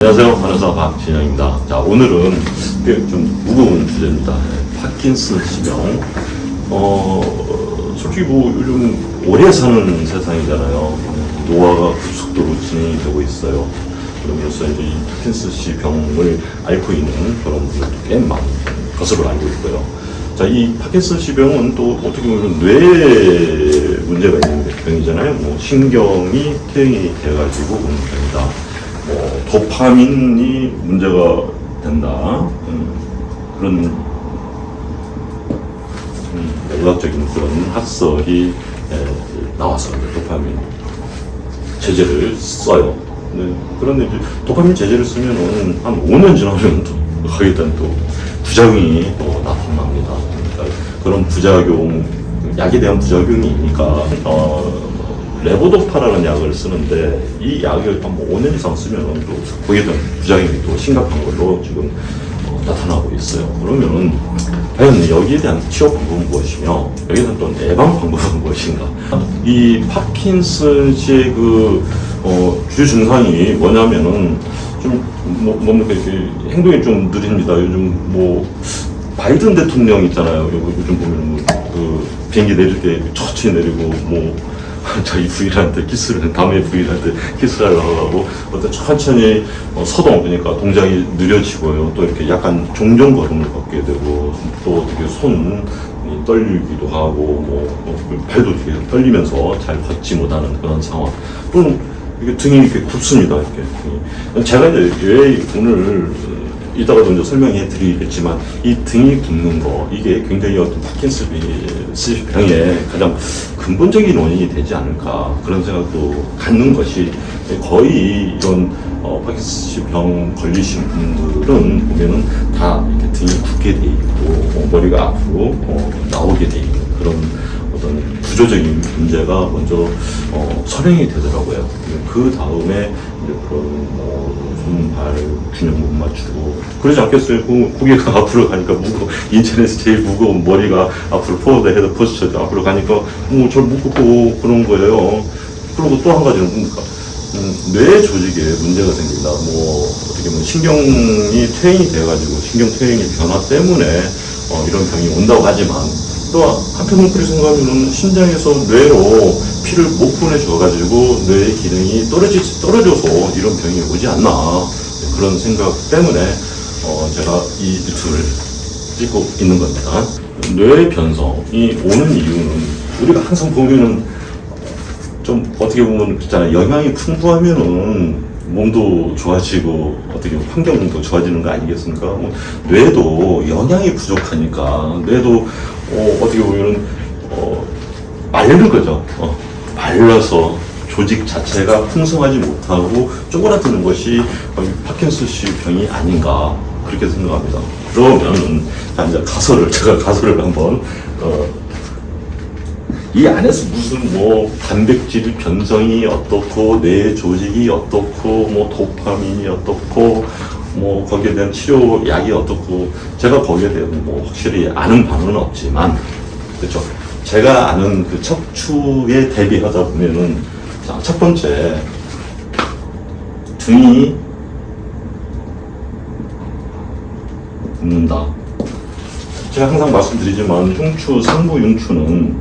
안녕하세요. 간호사 박진영입니다. 자, 오늘은 꽤 좀 무거운 주제입니다. 파킨슨 지병. 솔직히 뭐 요즘 오래 사는 세상이잖아요. 노화가 급속도로 진행되고 있어요. 그러면서 이제 이 파킨슨 병을 앓고 있는 그런 분들도 꽤 많은 것으로 알고 있고요. 자, 이 파킨슨 병은 또 어떻게 보면 뇌에 문제가 있는 병이잖아요. 뭐 신경이 퇴행이 돼가지고 오는 병이다. 도파민이 문제가 된다. 그런 의학적인 그런 학설이 나와서 도파민 제제를 써요. 그런데 이제 도파민 제제를 쓰면은 한 5년 지나면 또 거기에 대한 또 부작용이 또 나타납니다. 그러니까 그런 부작용, 약에 대한 부작용이니까 레보도파라는 약을 쓰는데 이 약을 한 5년 이상 쓰면 또 거기에 대한 부작용이 또 심각한 걸로 지금 나타나고 있어요. 그러면은 과연 여기에 대한 치료 방법은 무엇이며 여기에 대한 또 예방 방법은 무엇인가? 이 파킨슨씨의 주 증상이 뭐냐면은 좀 이렇게 행동이 좀 느립니다. 요즘 바이든 대통령 있잖아요. 요즘 보면 비행기 내릴 때 천천히 내리고 자기 부인한테 남의 부인한테 키스를 하고, 천천히 서동, 그러니까 동작이 느려지고요. 또 이렇게 약간 종종걸음을 걷게 되고, 또 되게 손이 떨리기도 하고, 팔도 되게 떨리면서 잘 걷지 못하는 그런 상황. 또는 이게 등이 이렇게 굽습니다, 이렇게. 제가 이제 왜 오늘 이따가도 이제 설명해 드리겠지만, 이 등이 굽는 거, 이게 굉장히 어떤 파킨슨 병의 가장 근본적인 원인이 되지 않을까, 그런 생각도 갖는 것이 거의 이런 파킨슨 병 걸리신 분들은 보면은 다 이렇게 등이 굽게 돼 있고, 머리가 앞으로 나오게 돼 있는 그런 어떤 구조적인 문제가 먼저 선행이 되더라고요. 그 다음에 이제 그런 손발 균형 못 맞추고 그러지 않겠어요? 고개가 앞으로 가니까 인천에서 제일 무거운 머리가 앞으로 포워드 헤드 포스처 앞으로 가니까 잘 묶고 그런 거예요. 그리고 또 한 가지는 뭡니까? 뇌 조직에 문제가 생긴다. 어떻게 보면 신경이 퇴행이 돼가지고 신경 퇴행의 변화 때문에 이런 병이 온다고 하지만, 또 한편으로 그렇게 생각하면 심장에서 뇌로 피를 못 보내줘가지고 뇌의 기능이 떨어져서 이런 병이 오지 않나, 그런 생각 때문에 제가 이 유튜브를 찍고 있는 겁니다. 뇌 변성이 오는 이유는 우리가 항상 보면은 좀 어떻게 보면 있잖아요. 영양이 풍부하면은 몸도 좋아지고 어떻게 보면 환경도 좋아지는 거 아니겠습니까? 뇌도 영양이 부족하니까 뇌도 어떻게 보면은 말리는 거죠. 말라서 조직 자체가 풍성하지 못하고 쪼그라드는 것이 파킨슨씨 병이 아닌가, 그렇게 생각합니다. 그러면 이제 제가 가설을 한번 이 안에서 무슨 단백질 변성이 어떻고 뇌 조직이 어떻고 도파민이 어떻고 거기에 대한 치료 약이 어떻고, 제가 거기에 대한 확실히 아는 바는 없지만, 그렇죠. 제가 아는 그 척추에 대비하다 보면은, 자, 첫 번째 등이 굽는다. 제가 항상 말씀드리지만 흉추, 상부 흉추는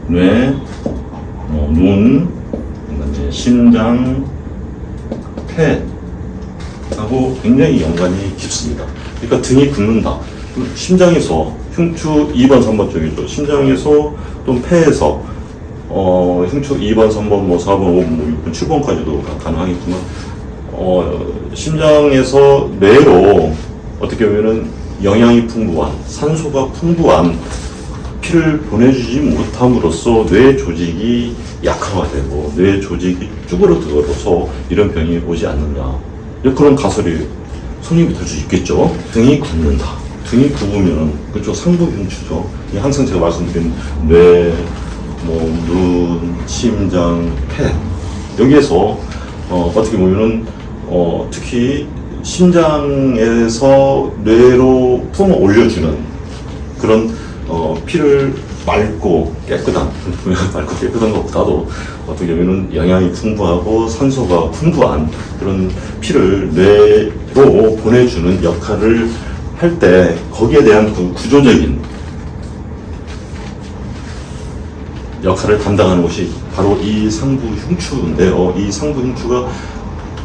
뇌, 눈, 그다음에 심장, 폐하고 굉장히 연관이 깊습니다. 그러니까 등이 굽는다. 심장에서 흉추 2번, 3번 쪽이죠. 심장에서 또는 폐에서 흉추 2번, 3번, 4번, 5번, 6번, 7번까지도 가능하겠지만, 심장에서 뇌로 어떻게 보면은 영양이 풍부한, 산소가 풍부한 피를 보내주지 못함으로써 뇌 조직이 약화되고 뇌 조직이 쭈그러들어서 이런 병이 오지 않느냐, 그런 가설이 성립이 될 수 있겠죠. 등이 굽는다. 등이 굽으면 그쪽 상부 흉추죠. 항상 제가 말씀드린 뇌, 눈, 심장, 폐, 여기에서 어떻게 보면은 특히 심장에서 뇌로 품어 올려주는 그런 피를 맑고 깨끗한 맑고 깨끗한 것보다도 어떻게 보면 영양이 풍부하고 산소가 풍부한 그런 피를 뇌로 보내주는 역할을 할 때 거기에 대한 그 구조적인 역할을 감당하는 것이 바로 이 상부 흉추인데요. 이 상부 흉추가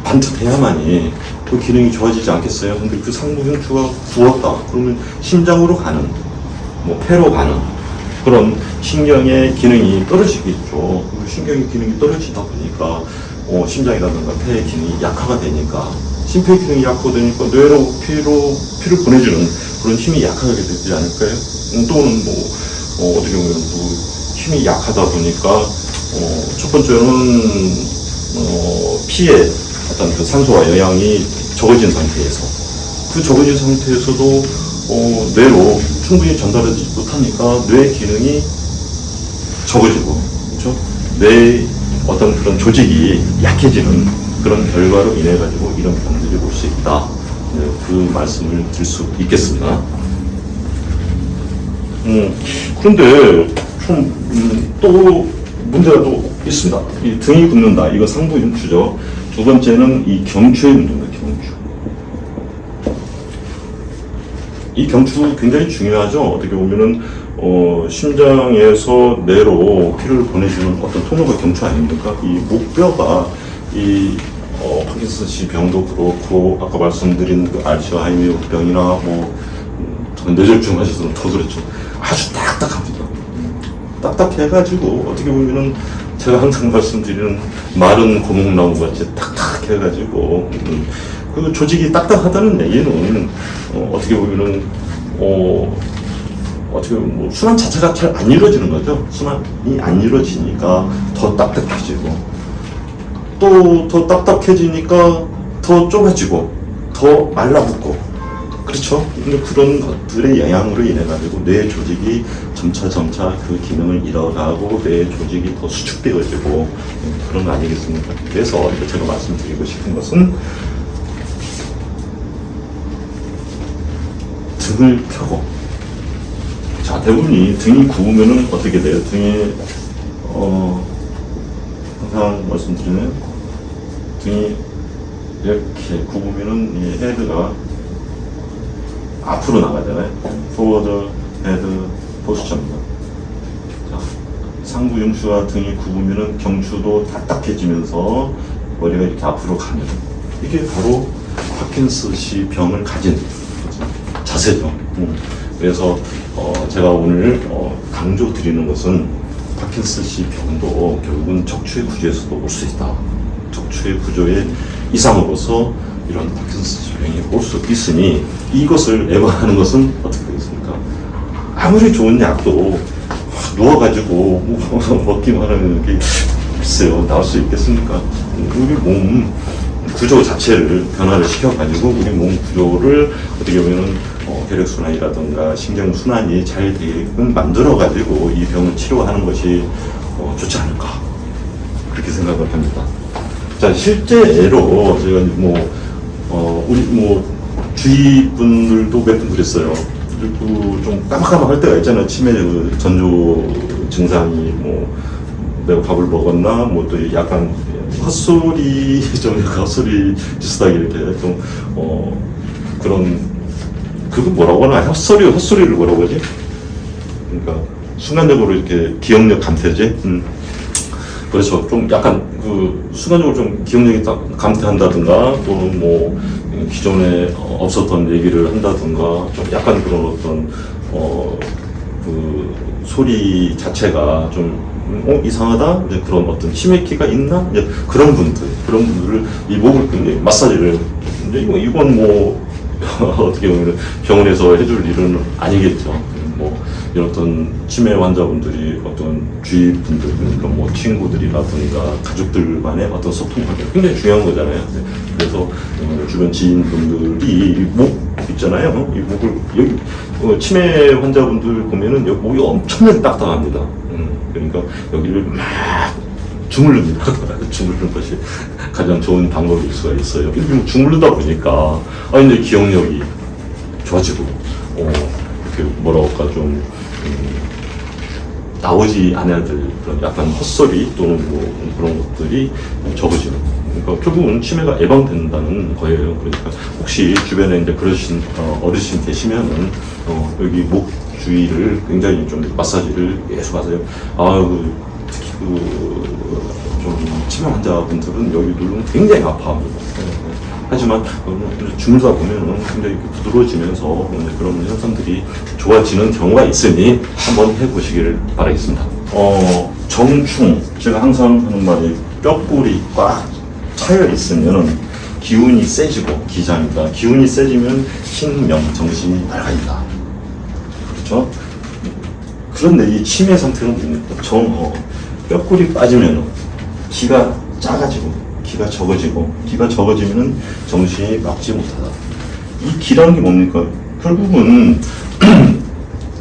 반듯해야만이 그 기능이 좋아지지 않겠어요? 근데 그 상부 흉추가 부었다. 그러면 심장으로 가는, 뭐 폐로 가는 그런 신경의 기능이 떨어지겠죠. 신경의 기능이 떨어지다 보니까 심장이라든가 폐의 기능이 약화가 되니까 심폐 기능이 약화되니까 뇌로 피를 보내주는 그런 힘이 약하게 되지 않을까요? 또는 어떻게 보면 힘이 약하다 보니까 첫 번째는 피에 어떤 그 산소와 영양이 적어진 상태에서 그 적어진 상태에서도 뇌로 충분히 전달하지 못하니까 뇌 기능이 적어지고 그렇죠? 뇌 어떤 그런 조직이 약해지는 그런 결과로 인해 가지고 이런 병들이 올 수 있다. 네, 그 말씀을 드릴 수 있겠습니다. 그런데 또 문제가 또 있습니다. 이 등이 붓는다. 이거 상부 흉추죠. 두 번째는 이 경추의 문제입니다. 경추. 이 경추 굉장히 중요하죠. 어떻게 보면은 심장에서 뇌로 피를 보내주는 어떤 통로가 경추 아닙니까? 이 목뼈가 이 파킨슨씨 병도 그렇고 아까 말씀드린 그 알츠하이머 병이나 뇌졸중 하셔서는 더 그렇죠. 아주 딱딱합니다. 딱딱해가지고 어떻게 보면은 제가 항상 말씀드리는 마른 고목나무 같이 딱딱해가지고 그 조직이 딱딱하다는 얘기는 어떻게 보면은 어떻게 보면 순환 자체가 잘 안 이루어지는 거죠. 순환이 안 이루어지니까 더 딱딱해지고 또 더 딱딱해지니까 더 좁아지고 더 말라붙고 그렇죠. 근데 그런 것들의 영향으로 인해 가지고 뇌 조직이 점차 그 기능을 잃어가고 뇌 조직이 더 수축되어지고 그런 거 아니겠습니까? 그래서 제가 말씀드리고 싶은 것은 등을 펴고 자 대부분이 등이 구우면은 어떻게 돼요? 등이 항상 말씀드리면 등이 이렇게 굽으면은 이 헤드가 앞으로 나가잖아요. forward head posture입니다. 자, 상부 흉추와 등이 굽으면은 경추도 딱딱해지면서 머리가 이렇게 앞으로 가면 이게 바로 파킨슨씨 병을 가진 자세죠. 그래서 제가 오늘 강조 드리는 것은 파킨슨씨 병도 결국은 척추의 구조에서도 올 수 있다. 척추의 구조의 이상으로서 이런 파킨슨씨 병이 올 수 있으니 이것을 예방하는 것은 어떻게 되겠습니까? 아무리 좋은 약도 누워가지고 먹기만 하면 이게 글쎄요 나올 수 있겠습니까? 우리 몸 구조 자체를 변화를 시켜가지고 우리 몸 구조를 어떻게 보면은 혈액순환이라든가 신경순환이 잘 되게끔 만들어가지고 이 병을 치료하는 것이 좋지 않을까 그렇게 생각을 합니다. 자 실제로 제가 우리 주위 분들도 몇 분 그랬어요. 그리고 좀 까막까막할 때가 있잖아요. 치매 전조 증상이 내가 밥을 먹었나 또 약간 헛소리 좀 헛소리 비슷하게 이렇게 좀 그런 그거 뭐라고 하나 헛소리를 뭐라고 하지? 그러니까 순간적으로 이렇게 기억력 감퇴제. 그렇죠. 좀 약간 그 순간적으로 좀 기억력이 감퇴한다든가 또 기존에 없었던 얘기를 한다든가 좀 약간 그런 어떤 그 소리 자체가 좀 이상하다 이제 그런 어떤 치매기가 있나 이제 그런 분들을 이 목을 굉장히 마사지를 이제 이건 어떻게 보면 병원에서 해줄 일은 아니겠죠. 이런 어떤 치매 환자분들이 어떤 주위 분들 그러니까 친구들이라든가 가족들만의 어떤 소통 관계 굉장히 중요한 거잖아요. 그래서 주변 지인분들이 목 있잖아요. 이 목을 여기 치매 환자분들 보면은 여기 목이 엄청나게 딱딱합니다. 그러니까 여기를 막 주물릅니다. 주물르는 것이 가장 좋은 방법일 수가 있어요. 이렇게 주물르다 보니까 이제 기억력이 좋아지고 이렇게 뭐라고 할까 좀 나오지 않아야 될 그런 약간 헛소리 또는 뭐 그런 것들이 적어지는. 그러니까 결국은 치매가 예방된다는 거예요. 그러니까 혹시 주변에 이제 그러신 어르신 계시면은 여기 목 주위를 굉장히 좀 마사지를 계속 하세요. 특히 좀 치매 환자분들은 여기 누르면 굉장히 아파합니다. 하지만 주무다 보면은 굉장히 부드러워지면서 그런 현상들이 좋아지는 경우가 있으니 한번 해보시기를 바라겠습니다. 정충, 제가 항상 하는 말이 뼈골이 꽉 차여 있으면 기운이 세지고 기장입니다. 기운이 세지면 신명, 정신이 맑아진다. 그렇죠? 그런데 이 치매 상태는 뭡니까? 정허, 뼈골이 빠지면 기가 작아지고 기가 적어지고 기가 적어지면 정신이 막지 못하다. 이 기라는 게 뭡니까? 결국은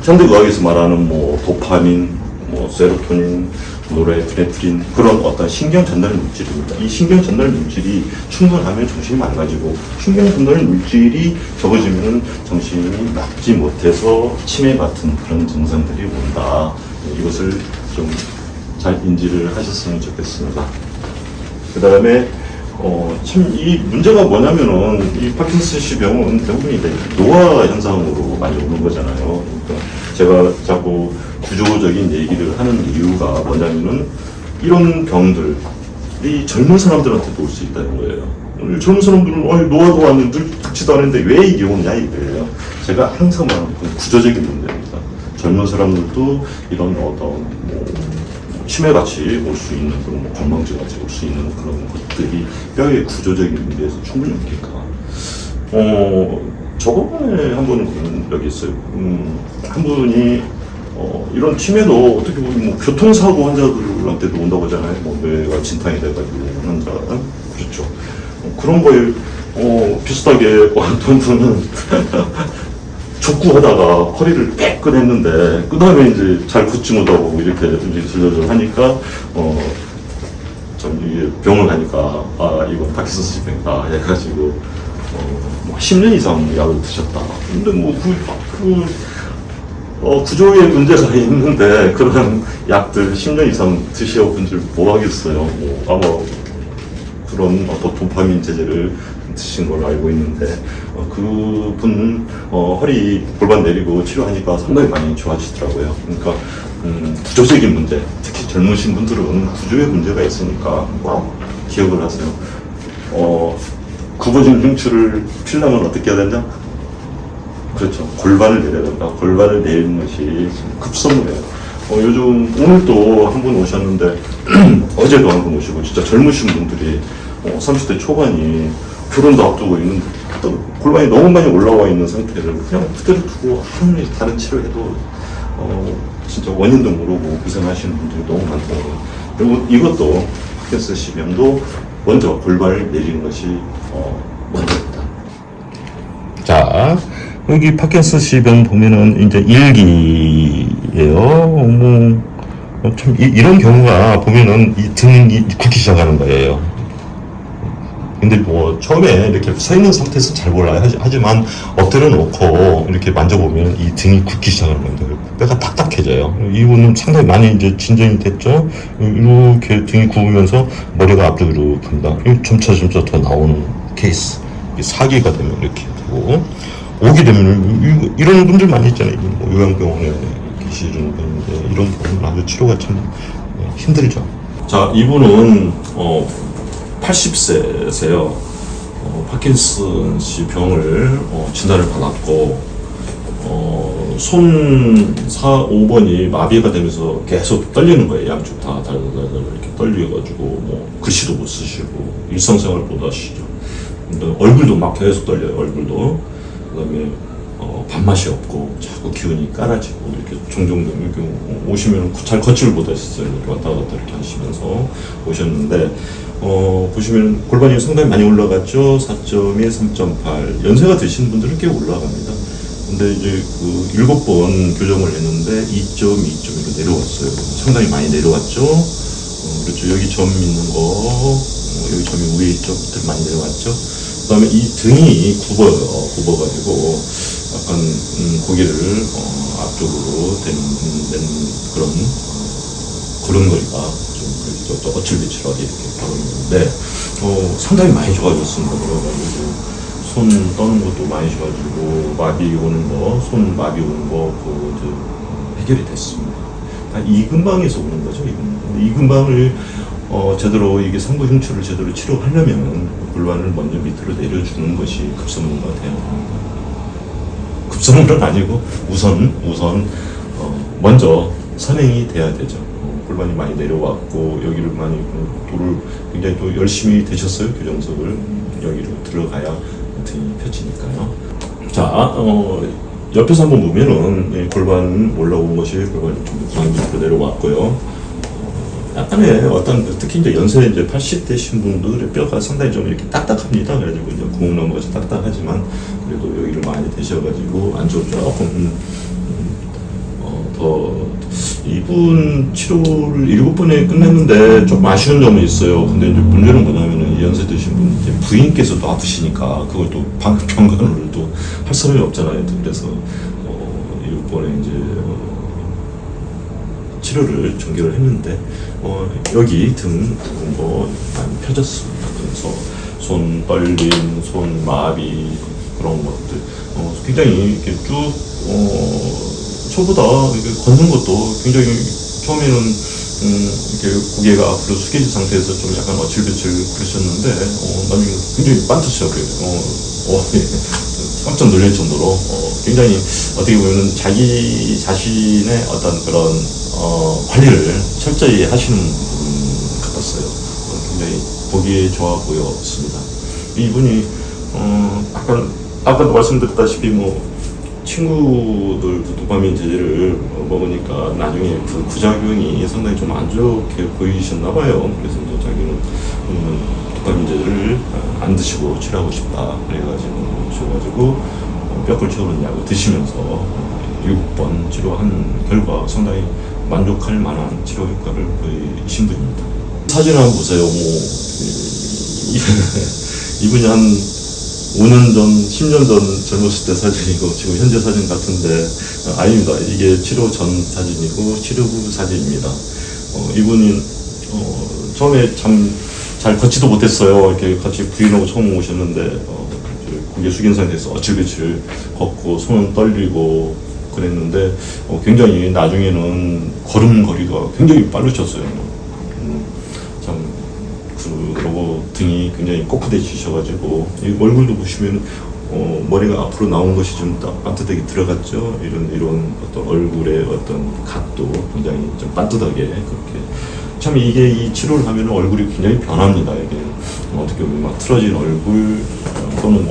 현대의학에서 말하는 뭐 도파민, 뭐 세로토닌, 노르에피네프린 그런 어떤 신경 전달 물질입니다. 이 신경 전달 물질이 충분하면 정신이 맑아지고 신경 전달 물질이 적어지면 정신이 막지 못해서 치매 같은 그런 증상들이 온다. 이것을 좀 잘 인지를 하셨으면 좋겠습니다. 그 다음에 참 이 문제가 뭐냐면은 이 파킨슨씨 병은 대부분 이제 노화 현상으로 많이 오는 거잖아요. 그러니까 제가 자꾸 구조적인 얘기를 하는 이유가 뭐냐면은 이런 병들이 젊은 사람들한테도 올 수 있다는 거예요. 젊은 사람들은 노화도 왔는데 늘 닥치도 않은데 왜 이게 오냐 이거예요. 제가 항상 말하는 건 구조적인 문제입니다. 젊은 사람들도 이런 어떤 치매같이 올 수 있는 그런 건망증같이 올 수 있는 그런 것들이 뼈의 구조적인 문제에서 충분히 옵니까? 저번에 한 분은 그런 적이 있어요. 한 분이 이런 치매도 어떻게 보면 뭐 교통사고 환자들한테도 온다고 하잖아요. 뭐 뇌가 진탕이 돼가지고 환자 그렇죠. 그런 거에 비슷하게 어떤 분은 족구하다가 허리를 빽 꺼냈는데 그 다음에 이제 잘 걷지 못하고 이렇게 슬슬 하니까 좀 이게 병을 가니까 이거 파킨슨씨 병이다 해가지고 뭐 10년 이상 약을 드셨다. 근데 뭐 구조에 문제가 있는데 그런 약들 10년 이상 드셔본 줄 뭐 하겠어요. 뭐 아마 그런 어떤 도파민 제제를 드신 걸로 알고 있는데 그분 허리 골반 내리고 치료하니까 상당히 많이 좋아지더라고요. 그러니까 구조적인 문제, 특히 젊으신 분들은 구조의 문제가 있으니까 꼭 기억을 하세요. 굽어진 흉추를 필려면 어떻게 해야 되냐? 그렇죠. 골반을 내려야 된다. 골반을 내리는 것이 급선무예요. 요즘 오늘도 한 분 오셨는데 어제도 한 분 오시고 진짜 젊으신 분들이 30대 초반이 결혼도 앞두고 있는데 또 골반이 너무 많이 올라와 있는 상태를 그냥 그대로 두고 아무리 다른 치료해도 진짜 원인도 모르고 고생하시는 분들이 너무 많더라고요. 그리고 이것도 파킨슨씨 병도 먼저 골반을 내리는 것이 먼저입니다. 자, 여기 파킨슨씨 병 보면은 이제 1기예요. 참 이런 경우가 보면은 이 등이 굽기 시작하는 거예요. 근데 뭐 처음에 이렇게 서 있는 상태에서 잘 몰라요. 하지만 엎드려 놓고 이렇게 만져보면 이 등이 굽기 시작하는 건데 뼈가 딱딱해져요. 이분은 상당히 많이 이제 진전이 됐죠. 이렇게 등이 굽으면서 머리가 앞쪽으로 갑니다. 점차 더 나오는 케이스. 4기가 되면 이렇게 되고 5기 되면 이런 분들 많이 있잖아요. 뭐 요양병원에 계시는 분인데 이런 분은 아주 치료가 참 힘들죠. 자, 이분은 80세세요. 파킨슨씨 병을 진단을 받았고 손 5번이 마비가 되면서 계속 떨리는 거예요. 양쪽 다 달달달 이렇게 떨려가지고 뭐 글씨도 못 쓰시고 일상생활 못 하시죠. 근데 얼굴도 막 계속 떨려요. 얼굴도. 그다음에 밥맛이 없고 자꾸 기운이 깔아지고 이렇게 종종 이렇게 오시면 잘 걷지를 못하셨어요. 이렇게 왔다 갔다 이렇게 하시면서 오셨는데 보시면 골반이 상당히 많이 올라갔죠. 4.2, 3.8 연세가 드신 분들은 꽤 올라갑니다. 근데 이제 그 7번 교정을 했는데 2.2점 이렇게 내려왔어요. 상당히 많이 내려왔죠. 그렇죠. 여기 점 있는 거, 여기 점이 위에 있죠. 밑에 많이 내려왔죠. 그 다음에 이 등이 굽어요. 굽어가지고 약간 고개를 앞쪽으로 된 그런 걸음걸이가 좀 그래도 어칠비칠하게 이렇게 걸었는데 상당히 많이 좋아졌습니다. 그래가지고 손 떠는 것도 많이 좋아지고 마비 오는 거, 손 마비 오는 거 해결이 됐습니다. 다 이 근방에서 오는 거죠. 이 근방을 제대로 이게 상부 흉추를 제대로 치료하려면 골반을 먼저 밑으로 내려주는 것이 급선무인 것 같아요. 급선무는 아니고 우선 먼저 선행이 돼야 되죠. 골반이 많이 내려왔고 여기를 많이 돌을 굉장히 또 열심히 되셨어요. 교정석을 여기로 들어가야 등이 펴지니까요. 자, 옆에서 한번 보면은 골반 올라온 것이 골반이 좀 밑으로 내려왔고요. 약간의 특히 이제 연세 이제 80대신 분들의 뼈가 상당히 좀 이렇게 딱딱합니다. 그래가지고 이제 구멍 넘어가서 딱딱하지만 그래도 여기를 많이 되셔가지고 안쪽으로 조금 더 이분 치료를 7번에 끝냈는데 조금 아쉬운 점은 있어요. 근데 이제 문제는 뭐냐면은 연세 드신 분 이제 부인께서도 아프시니까 그걸 또 병간호를 또 할 사람이 없잖아요. 그래서 7번에 이제 치료를 전개를 했는데 여기 등 부분 많이 펴졌습니다. 그래서 손 떨림, 손 마비 그런 것들 굉장히 이렇게 쭉 초보다 이렇게 걷는 것도 굉장히 처음에는 이렇게 고개가 앞으로 숙여진 상태에서 좀 약간 어칠배칠 그러셨는데 나중에 굉장히 반듯해요. 깜짝 놀랄 정도로 굉장히 어떻게 보면은 자기 자신의 어떤 그런 관리를 철저히 하시는 분 같았어요. 굉장히 보기에 좋아 보였습니다. 이분이 아까도 말씀드렸다시피 친구들 도파민 제제를 먹으니까 나중에 그 부작용이 상당히 좀 안 좋게 보이셨나 봐요. 그래서 이제 자기는 도파민 제제를 안 드시고 치료하고 싶다 그래가지고 뼈골 채우는 약을 드시면서 7번 치료한 결과 상당히 만족할 만한 치료 효과를 보이신 분입니다. 사진 한번 보세요. 이분이 한 5년 전, 10년 전 젊었을 때 사진이고 지금 현재 사진 같은데 아닙니다. 이게 치료 전 사진이고 치료 후 사진입니다. 이분이 처음에 참 잘 걷지도 못했어요. 이렇게 같이 부인하고 처음 오셨는데 고개 숙인 상태에서 어칠배칠 걷고 손은 떨리고 그랬는데 굉장히 나중에는 걸음걸이가 굉장히 빠르셨어요. 참 그러고 등이 굉장히 꼿꼿해지셔가지고 이 얼굴도 보시면 머리가 앞으로 나온 것이 좀 반듯하게 들어갔죠. 이런 어떤 얼굴의 어떤 각도 굉장히 좀 반듯하게 그렇게 참 이게 이 치료를 하면 얼굴이 굉장히 변합니다. 이게 어떻게 보면 막 틀어진 얼굴 또는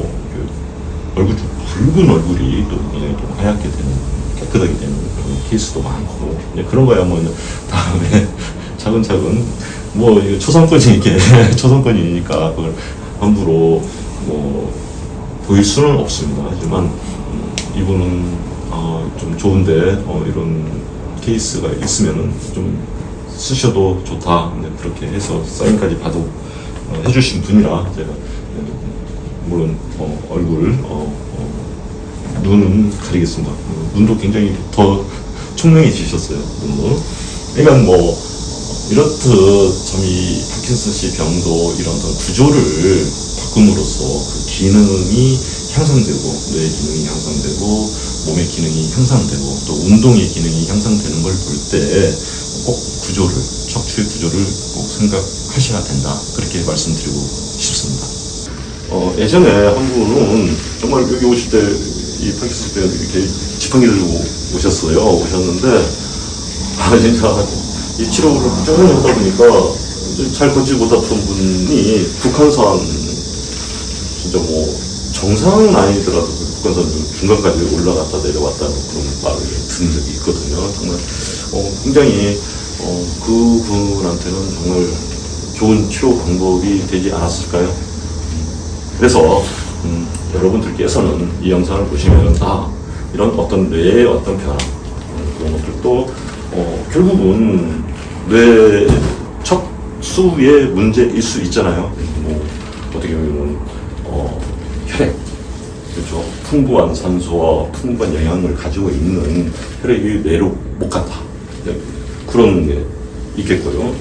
얼굴 좀 붉은 얼굴이 또 굉장히 좀 하얗게 되는 깨끗하게 되는 그런 케이스도 많고 그런 거야 다음에 차근차근 이거 초상권이니까 그걸 함부로 보일 수는 없습니다. 하지만 이분은 좀 좋은데 이런 케이스가 있으면은 좀 쓰셔도 좋다. 그렇게 해서 사인까지 받고 해주신 분이라 제가 물론 얼굴 눈은 가리겠습니다. 눈도 굉장히 더 총명해지셨어요. 눈도. 그러니까 이렇듯 참 이 파킨슨씨 병도 이런 어떤 구조를 바꿈으로써 그 기능이 향상되고 뇌의 기능이 향상되고 몸의 기능이 향상되고 또 운동의 기능이 향상되는 걸 볼 때 꼭 구조를 척추의 구조를 꼭 생각하셔야 된다. 그렇게 말씀드리고 싶습니다. 예전에 한 분은 정말 여기 오실 때 이 파킨슨 병 이렇게 지팡이 들고 오셨는데 진짜 이 치료를 쭉 하다 보니까 잘 걷지 못했던 분이 북한산 진짜 정상은 아니더라도 북한산 중간까지 올라갔다 내려왔다는 그런 말을 듣는 적이 있거든요. 정말 굉장히 그 분한테는 정말 좋은 치료 방법이 되지 않았을까요? 그래서 여러분들께서는 이 영상을 보시면 이런 어떤 뇌의 어떤 변화 그런 것들도 결국은 뇌 척수의 문제일 수 있잖아요. 어떻게 보면 혈액 그렇죠. 풍부한 산소와 풍부한 영양을 가지고 있는 혈액이 뇌로 못 간다. 네, 그런 게 있겠고요.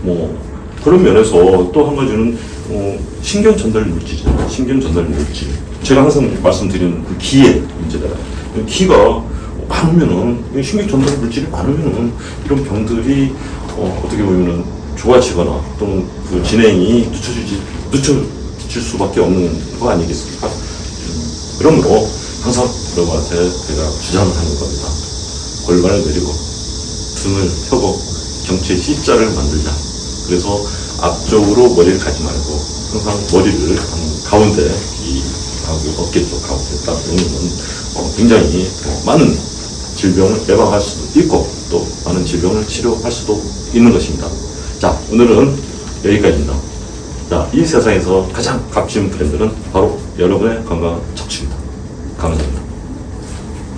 뭐 그런 면에서 또 한 가지는 신경 전달 물질이잖아요. 신경 전달 물질. 제가 항상 말씀드리는 그 기의 문제잖아요. 기가 많으면은 신경 전달 물질이 많으면은 이런 병들이 어떻게 보면은 좋아지거나 또는 그 진행이 늦춰질 수밖에 없는 거 아니겠습니까? 그러므로 항상 여러분한테 제가 주장하는 겁니다. 골반을 내리고 등을 펴고 경추에 C자를 만들자. 그래서 앞쪽으로 머리를 가지 말고 항상 머리를 가운데 이 어깨 쪽 가운데 딱 놓으면 굉장히 많은 질병을 예방할 수도 있고 또 많은 질병을 치료할 수도 있는 것입니다. 자, 오늘은 여기까지입니다. 자, 이 세상에서 가장 값진 브랜드는 바로 여러분의 건강 척추입니다. 감사합니다.